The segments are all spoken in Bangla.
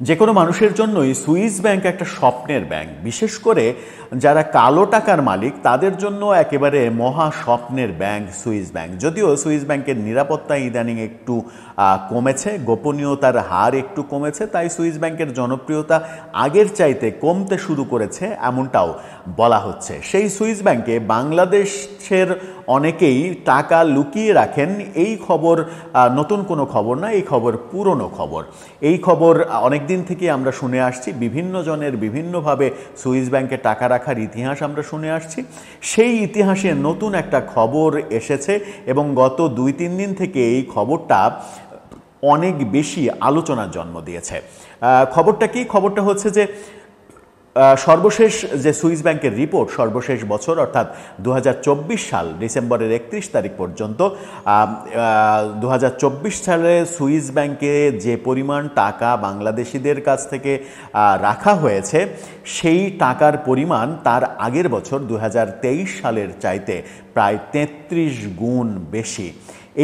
যে কোনো মানুষের জন্যই সুইস ব্যাংক একটা স্বপ্নের ব্যাংক। বিশেষ করে যারা কালো টাকার মালিক তাদের জন্য একেবারে মহা স্বপ্নের ব্যাংক সুইস ব্যাংক। যদিও সুইস ব্যাংকের নিরাপত্তা ইদানিং একটু কমেছে, গোপনীয়তার হার একটু কমেছে, তাই সুইস ব্যাংকের জনপ্রিয়তা আগের চাইতে কমতে শুরু করেছে এমনটাও বলা হচ্ছে। সেই সুইস ব্যাংকে বাংলাদেশের অনেকেই টাকা লুকিয়ে রাখেন। এই খবর নতুন কোনো খবর না, এই খবর পুরনো খবর। এই খবর অনেক দিন থেকে আমরা শুনে আসছি, বিভিন্ন জনের বিভিন্নভাবে সুইস ব্যাংকে টাকা রাখার ইতিহাস আমরা শুনে আসছি। সেই ইতিহাসে নতুন একটা খবর এসেছে এবং গত 2-3 দিন থেকে এই খবরটা অনেক বেশি আলোচনার জন্ম দিয়েছে। খবরটা কি? খবরটা হচ্ছে যে সর্বশেষ যে সুইস ব্যাংকের রিপোর্ট, সর্বশেষ বছর অর্থাৎ 2024 সাল ডিসেম্বরের 31 তারিখ পর্যন্ত 2024 সালে সুইস ব্যাংকে যে পরিমাণ টাকা বাংলাদেশিদের কাছ থেকে রাখা হয়েছে সেই টাকার পরিমাণ তার আগের বছর 2023 সালের চাইতে প্রায় 33 গুণ বেশি।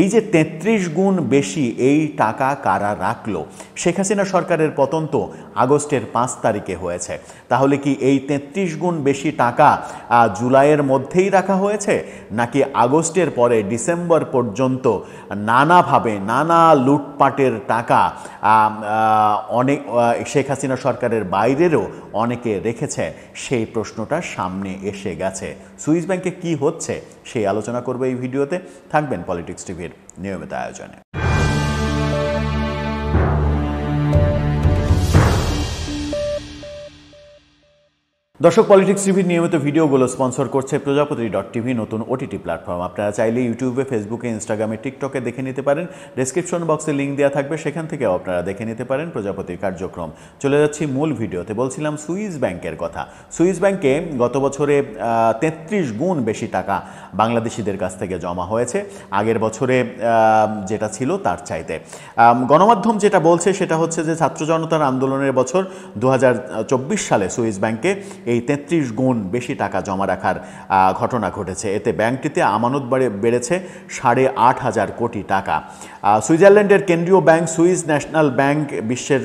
এই যে 33 গুণ বেশি এই টাকা কারা রাখলো? শেখ হাসিনা সরকারের পতন তো আগস্টের 5 তারিখে হয়েছে। তাহলে কি এই 33 গুণ বেশি টাকা জুলাইয়ের মধ্যেই রাখা হয়েছে, নাকি আগস্টের পরে ডিসেম্বর পর্যন্ত নানাভাবে নানা লুটপাটের টাকা অনেক শেখ হাসিনা সরকারের বাইরেরও অনেকে রেখেছে? সেই প্রশ্নটা সামনে এসে গেছে। সুইস ব্যাংকে কি হচ্ছে সেই আলোচনা করবে এই ভিডিওতে। থাকবেন পলিটিক্স টিভির নিয়মিত আয়োজনে। দর্শক, পলিটিক্স টিভির নিয়মিত ভিডিওগুলো স্পন্সর করছে প্রজাপতি.টিভি, নতুন ওটিটি প্ল্যাটফর্ম। আপনারা চাইলে ইউটিউবে, ফেসবুকে, ইনস্টাগ্রামে, টিকটকে দেখে নিতে পারেন। ডেসক্রিপশন বক্সে লিঙ্ক দেওয়া থাকবে, সেখান থেকেও আপনারা দেখে নিতে পারেন প্রজাপতির কার্যক্রম। চলে যাচ্ছি মূল ভিডিওতে। বলছিলাম সুইস ব্যাংকের কথা। সুইস ব্যাংকে গত বছরে 33 গুণ বেশি টাকা বাংলাদেশিদের কাছ থেকে জমা হয়েছে আগের বছরে যেটা ছিল তার চাইতে। গণমাধ্যম যেটা বলছে সেটা হচ্ছে যে ছাত্র জনতার আন্দোলনের বছর 2024 সালে সুইস ব্যাংকে এই 33 গুণ বেশি টাকা জমা রাখার ঘটনা ঘটেছে। এতে ব্যাংকটিতে আমানত বেড়েছে 8,500 কোটি টাকা। সুইজারল্যান্ডের কেন্দ্রীয় ব্যাংক সুইস ন্যাশনাল ব্যাংক বিশ্বের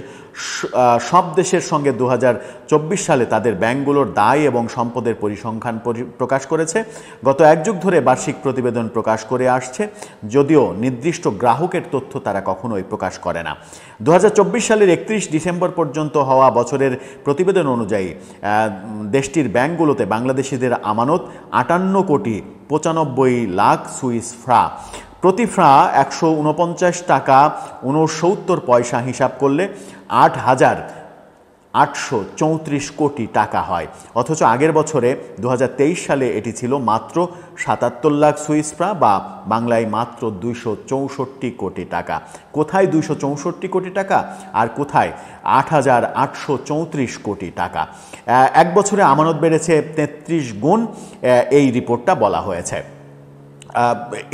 সব দেশের সঙ্গে 2024 সালে তাদের ব্যাংকগুলোর দায় এবং সম্পদের পরিসংখ্যান প্রকাশ করেছে। গত 1 যুগ ধরে বার্ষিক প্রতিবেদন প্রকাশ করে আসছে, যদিও নির্দিষ্ট গ্রাহকের তথ্য তারা কখনোই প্রকাশ করে না। 2024 সালের 31 ডিসেম্বর পর্যন্ত হওয়া বছরের প্রতিবেদন অনুযায়ী দেশটির ব্যাংকগুলোতে বাংলাদেশিদের আমানত 58 কোটি 95 লাখ সুইস ফ্রা। প্রতি ফ্রা 149 টাকা 69 পয়সা হিসাব করলে 8,834 কোটি টাকা হয়। অথচ আগের বছরে 2023 সালে এটি ছিল মাত্র 77 লাখ সুইস ফ্রা, বা বাংলায় মাত্র 264 কোটি টাকা। কোথায় 264 কোটি টাকা আর কোথায় 8,834 কোটি টাকা? 1 বছরে আমানত বেড়েছে 33 গুণ, এই রিপোর্টটা বলা হয়েছে।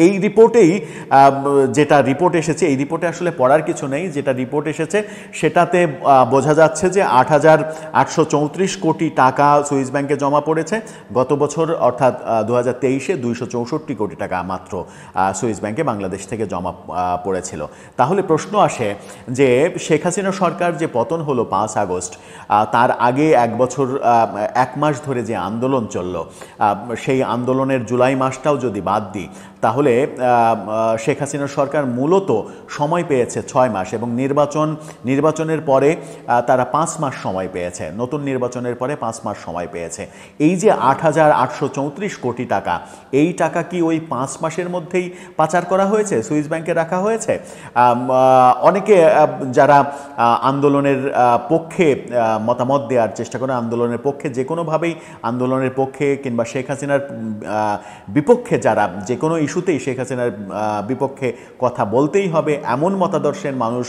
এই রিপোর্টেই যেটা রিপোর্ট এসেছে, এই রিপোর্টে আসলে পড়ার কিছু নেই। যেটা রিপোর্ট এসেছে সেটাতে বোঝা যাচ্ছে যে 8,834 কোটি টাকা সুইস ব্যাংকে জমা পড়েছে গত বছর, অর্থাৎ 2023-এ 264 কোটি টাকা মাত্র সুইস ব্যাংকে বাংলাদেশ থেকে জমা পড়েছিল। তাহলে প্রশ্ন আসে যে শেখ হাসিনা সরকার যে পতন হলো 5 আগস্ট, তার আগে 1 বছর 1 মাস ধরে যে আন্দোলন চলল, সেই আন্দোলনের জুলাই মাসটাও যদি বাদ দিই তাহলে শেখ হাসিনা সরকার মূলত সময় পেয়েছে 6 মাস, এবং নির্বাচনের পরে তারা 5 মাস সময় পেয়েছে। নতুন নির্বাচনের পরে 5 মাস সময় পেয়েছে। এই যে 8,834 কোটি টাকা, এই টাকা কি ওই 5 মাসের মধ্যেই পাচার করা হয়েছে, সুইস ব্যাংকে রাখা হয়েছে? অনেকে যারা আন্দোলনের পক্ষে মতামত দেওয়ার চেষ্টা করে, আন্দোলনের পক্ষে যে কোনোভাবেই, আন্দোলনের পক্ষে কিংবা শেখ হাসিনার বিপক্ষে যারা, যে কোনো ইস্যুতেই শেখ হাসিনার বিপক্ষে কথা বলতেই হবে এমন মতাদর্শের মানুষ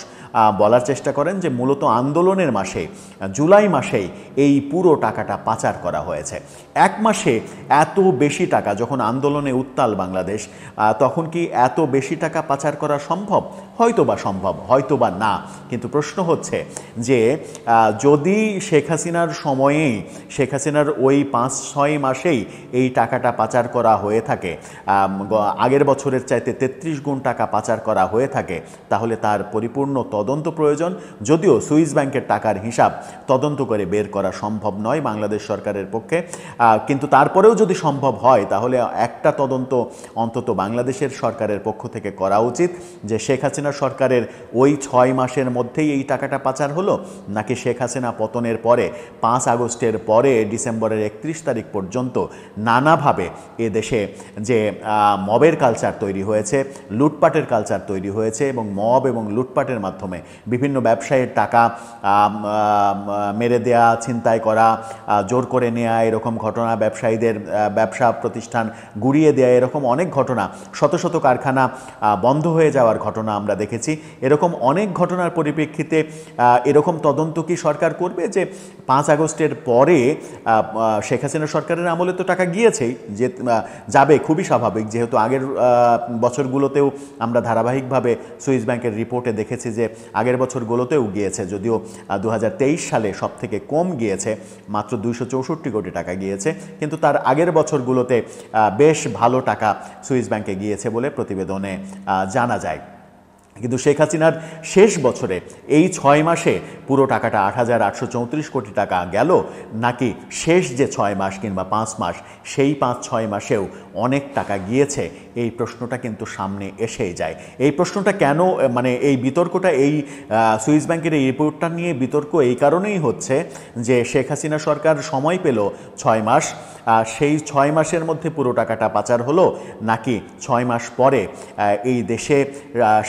বলার চেষ্টা করেন যে মূলত আন্দোলনের মাসে, জুলাই মাসেই এই পুরো টাকাটা পাচার করা হয়েছে। 1 মাসে এত বেশি টাকা, যখন আন্দোলনে উত্তাল বাংলাদেশ, তখন কি এত বেশি টাকা পাচার করা সম্ভব? হয়তোবা সম্ভব, হয়তোবা না। কিন্তু প্রশ্ন হচ্ছে যে যদি শেখ হাসিনার সময়েই, শেখ হাসিনার ওই 5-6 মাসেই এই টাকাটা পাচার করা হয়ে থাকে, আগের বছরের চাইতে 33 গুণ টাকা পাচার করা হয়ে থাকে, তাহলে তার পরিপূর্ণ তদন্ত প্রয়োজন। যদিও সুইস ব্যাংকের টাকার হিসাব তদন্ত করে বের করা সম্ভব নয় বাংলাদেশ সরকারের পক্ষে, কিন্তু তারপরেও যদি সম্ভব হয় তাহলে একটা তদন্ত অন্তত বাংলাদেশের সরকারের পক্ষ থেকে করা উচিত যে শেখ হাসিনা সরকারের ওই 6 মাসের মধ্যেই এই টাকাটা পাচার হলো, নাকি শেখ হাসিনা পতনের পরে 5 আগস্টের পরে ডিসেম্বরের 31 তারিখ পর্যন্ত নানাভাবে এ দেশে যে মবের কালচার তৈরি হয়েছে, লুটপাটের কালচার তৈরি হয়েছে, এবং মব এবং লুটপাটের মাধ্যমে বিভিন্ন ব্যবসায়ীর টাকা মেরে দেয়া, ছিনতাই করা, জোর করে নেওয়া, এরকম ঘটনা, ব্যবসায়ীদের ব্যবসা প্রতিষ্ঠান গুড়িয়ে দেয়া, এরকম অনেক ঘটনা, শত শত কারখানা বন্ধ হয়ে যাওয়ার ঘটনা আমরা দেখেছি। এরকম অনেক ঘটনার পরিপ্রেক্ষিতে এরকম তদন্ত কি সরকার করবে যে 5 আগস্টের পরে শেখ হাসিনা সরকারের আমলে তো টাকা গিয়েছেই, যে যাবে, খুবই স্বাভাবিক, যেহেতু আগের বছরগুলোতেও আমরা ধারাবাহিকভাবে সুইস ব্যাংকের রিপোর্টে দেখেছি যে আগের বছরগুলোতেও গিয়েছে, যদিও 2023 সালে সব থেকে কম গিয়েছে, মাত্র 264 কোটি টাকা গিয়েছে, কিন্তু তার আগের বছরগুলোতে বেশ ভালো টাকা সুইস ব্যাংকে গিয়েছে বলে প্রতিবেদনে জানা যায়। কিন্তু শেখ হাসিনার শেষ বছরে এই 6 মাসে পুরো টাকাটা 8,834 কোটি টাকা গেল, নাকি শেষ যে 6 মাস কিংবা 5 মাস, সেই 5-6 মাসেও অনেক টাকা গিয়েছে, এই প্রশ্নটা কিন্তু সামনে এসেই যায়। এই প্রশ্নটা কেন, মানে এই বিতর্কটা, এই সুইস ব্যাংকের এই রিপোর্টটা নিয়ে বিতর্ক এই কারণেই হচ্ছে যে শেখ হাসিনা সরকার সময় পেল 6 মাস, সেই 6 মাসের মধ্যে পুরো টাকাটা পাচার হলো, নাকি 6 মাস পরে এই দেশে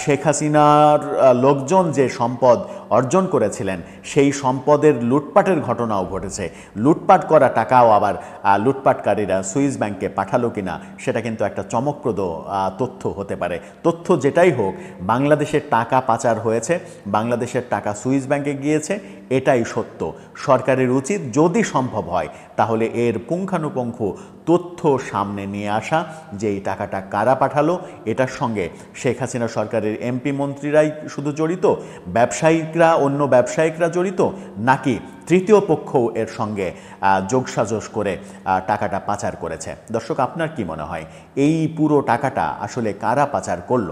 শেখ হাসিনার লোকজন যে সম্পদ অর্জন করেছিলেন সেই সম্পদের লুটপাটের ঘটনাও ঘটেছে, লুটপাট করা টাকাও আবার লুটপাটকারীরা সুইস ব্যাংকে পাঠালো কিনা সেটা কিন্তু একটা চমকপ্রদ তথ্য হতে পারে। তথ্য যেটাই হোক, বাংলাদেশের টাকা পাচার হয়েছে, বাংলাদেশের টাকা সুইস ব্যাংকে গিয়েছে, এটাই সত্য। সরকারের উচিত যদি সম্ভব হয় তাহলে এর পুঙ্খানুপুঙ্খ তথ্য সামনে নিয়ে আসা, যে এই টাকাটা কারা পাঠালো, এটার সঙ্গে শেখ হাসিনা সরকারের এমপি মন্ত্রীরাই শুধু জড়িত, ব্যবসায়িকরা, অন্য ব্যবসায়িকরা জড়িত, নাকি তৃতীয় পক্ষও এর সঙ্গে যোগসাজশ করে টাকাটা পাচার করেছে। দর্শক, আপনার কি মনে হয় এই পুরো টাকাটা আসলে কারা পাচার করলো?